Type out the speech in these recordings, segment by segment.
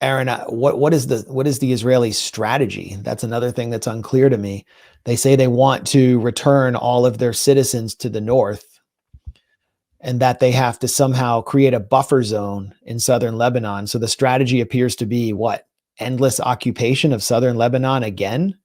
Aaron, what is the Israeli strategy? That's another thing that's unclear to me. They say they want to return all of their citizens to the north, and that they have to somehow create a buffer zone in southern Lebanon. So the strategy appears to be what? Endless occupation of southern Lebanon again?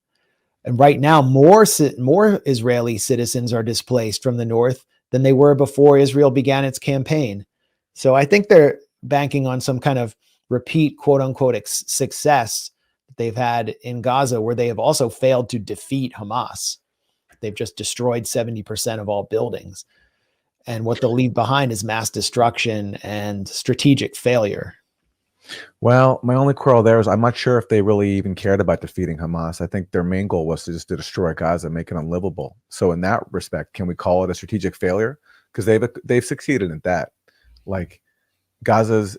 And right now, more Israeli citizens are displaced from the north than they were before Israel began its campaign. So I think they're banking on some kind of repeat quote unquote success that they've had in Gaza, where they have also failed to defeat Hamas. They've just destroyed 70% of all buildings. And what they'll leave behind is mass destruction and strategic failure. Well, my only quarrel there is I'm not sure if they really even cared about defeating Hamas. I think their main goal was to destroy Gaza, make it unlivable. So in that respect, can we call it a strategic failure? Because they've succeeded in that. Like Gaza's,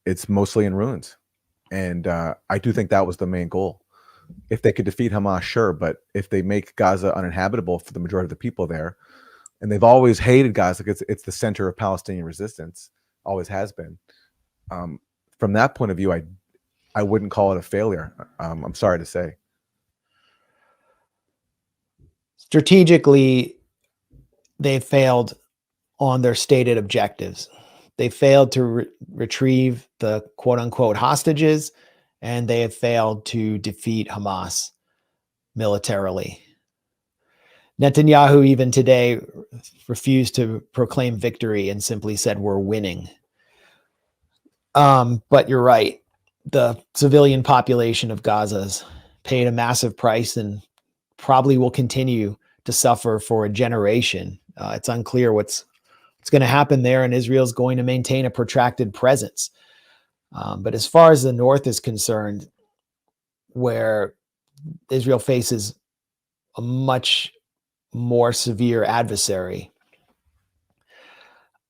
it's mostly in ruins, and I do think that was the main goal. If they could defeat Hamas, sure, but if they make Gaza uninhabitable for the majority of the people there, and they've always hated Gaza because it's the center of Palestinian resistance, always has been. From that point of view, I wouldn't call it a failure. I'm sorry to say. Strategically, they failed on their stated objectives. They failed to retrieve the quote unquote hostages, and they have failed to defeat Hamas militarily. Netanyahu, even today, refused to proclaim victory and simply said, "We're winning." But you're right. The civilian population of Gaza's paid a massive price and probably will continue to suffer for a generation. It's unclear what's going to happen there, and Israel's going to maintain a protracted presence. But as far as the north is concerned, where Israel faces a much more severe adversary,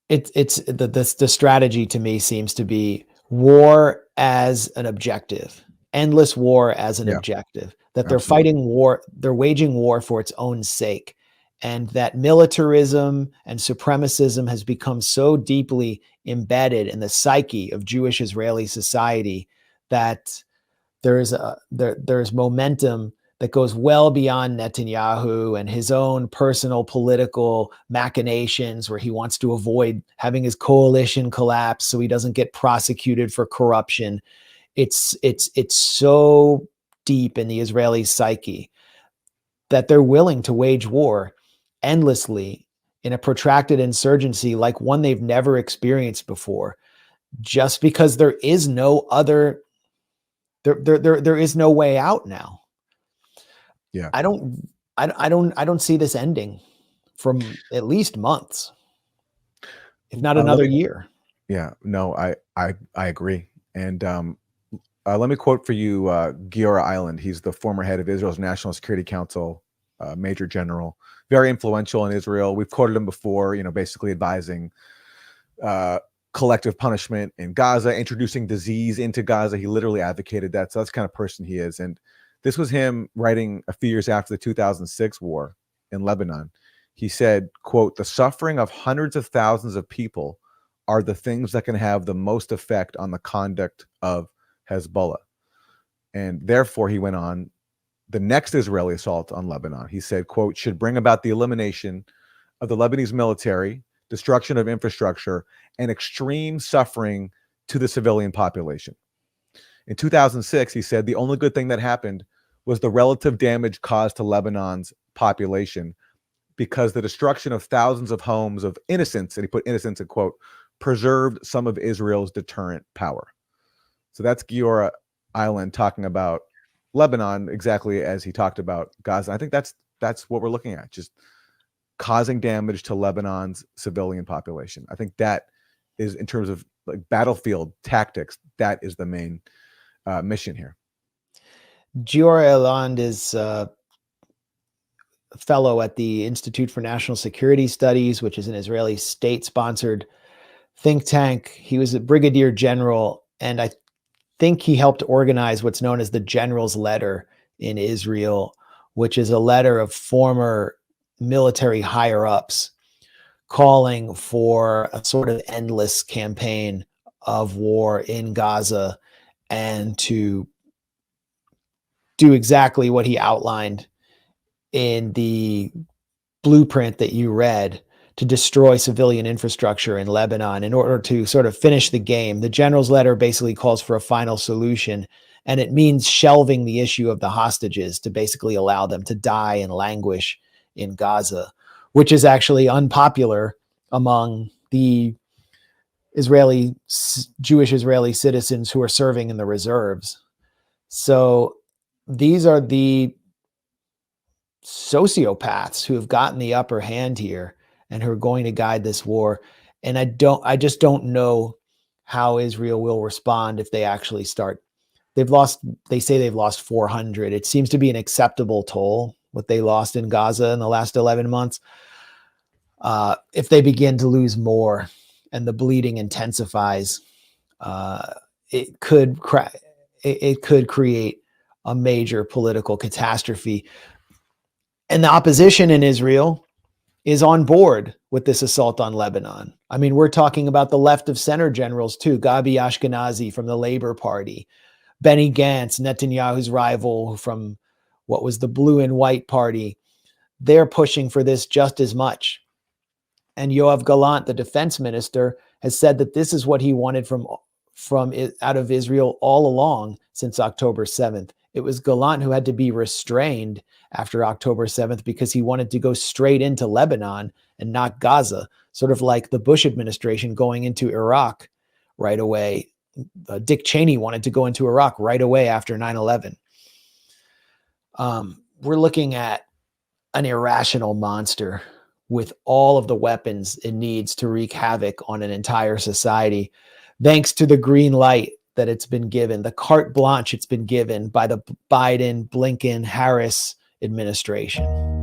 it's the strategy to me seems to be war as an objective, endless war as an objective, that they're fighting war, they're waging war for its own sake. And that militarism and supremacism has become so deeply embedded in the psyche of Jewish Israeli society that there's momentum that goes well beyond Netanyahu and his own personal political machinations, where he wants to avoid having his coalition collapse so he doesn't get prosecuted for corruption. It's so deep in the Israeli psyche that they're willing to wage war endlessly in a protracted insurgency like one they've never experienced before, just because there is no other, there is no way out now. Yeah. I don't see this ending from at least months, if not another year. Yeah, no, I agree. And let me quote for you Giora Eland. He's the former head of Israel's National Security Council, Major General, very influential in Israel. We've quoted him before, basically advising collective punishment in Gaza, introducing disease into Gaza. He literally advocated that. So that's the kind of person he is. And this was him writing a few years after the 2006 war in Lebanon. He said, quote, "The suffering of hundreds of thousands of people are the things that can have the most effect on the conduct of Hezbollah." And therefore, he went on, the next Israeli assault on Lebanon, he said, quote, "should bring about the elimination of the Lebanese military, destruction of infrastructure, and extreme suffering to the civilian population." In 2006, he said, "The only good thing that happened was the relative damage caused to Lebanon's population, because the destruction of thousands of homes of innocents," and he put innocents in quote, "preserved some of Israel's deterrent power." So that's Giora Eland talking about Lebanon exactly as he talked about Gaza. I think that's what we're looking at, just causing damage to Lebanon's civilian population. I think that is, in terms of like battlefield tactics, that is the main mission here. Giora Eland is a fellow at the Institute for National Security Studies, which is an Israeli state-sponsored think tank. He was a brigadier general, and I think he helped organize what's known as the General's Letter in Israel, which is a letter of former military higher-ups calling for a sort of endless campaign of war in Gaza and to do exactly what he outlined in the blueprint that you read, to destroy civilian infrastructure in Lebanon in order to sort of finish the game. The general's letter basically calls for a final solution, and it means shelving the issue of the hostages to basically allow them to die and languish in Gaza, which is actually unpopular among the Jewish Israeli citizens who are serving in the reserves. So these are the sociopaths who have gotten the upper hand here and who are going to guide this war. And I just don't know how Israel will respond if they actually start. They say they've lost 400. It seems to be an acceptable toll, what they lost in Gaza in the last 11 months. If they begin to lose more and the bleeding intensifies, it could create a major political catastrophe. And the opposition in Israel is on board with this assault on Lebanon. I mean, we're talking about the left of center generals too. Gabi Ashkenazi from the Labor Party, Benny Gantz, Netanyahu's rival from what was the Blue and White Party. They're pushing for this just as much. And Yoav Gallant, the defense minister, has said that this is what he wanted from out of Israel all along since October 7th. It was Gallant who had to be restrained after October 7th because he wanted to go straight into Lebanon and not Gaza, sort of like the Bush administration going into Iraq right away. Dick Cheney wanted to go into Iraq right away after 9/11. We're looking at an irrational monster with all of the weapons it needs to wreak havoc on an entire society, thanks to the green light that it's been given, the carte blanche it's been given by the Biden, Blinken, Harris administration.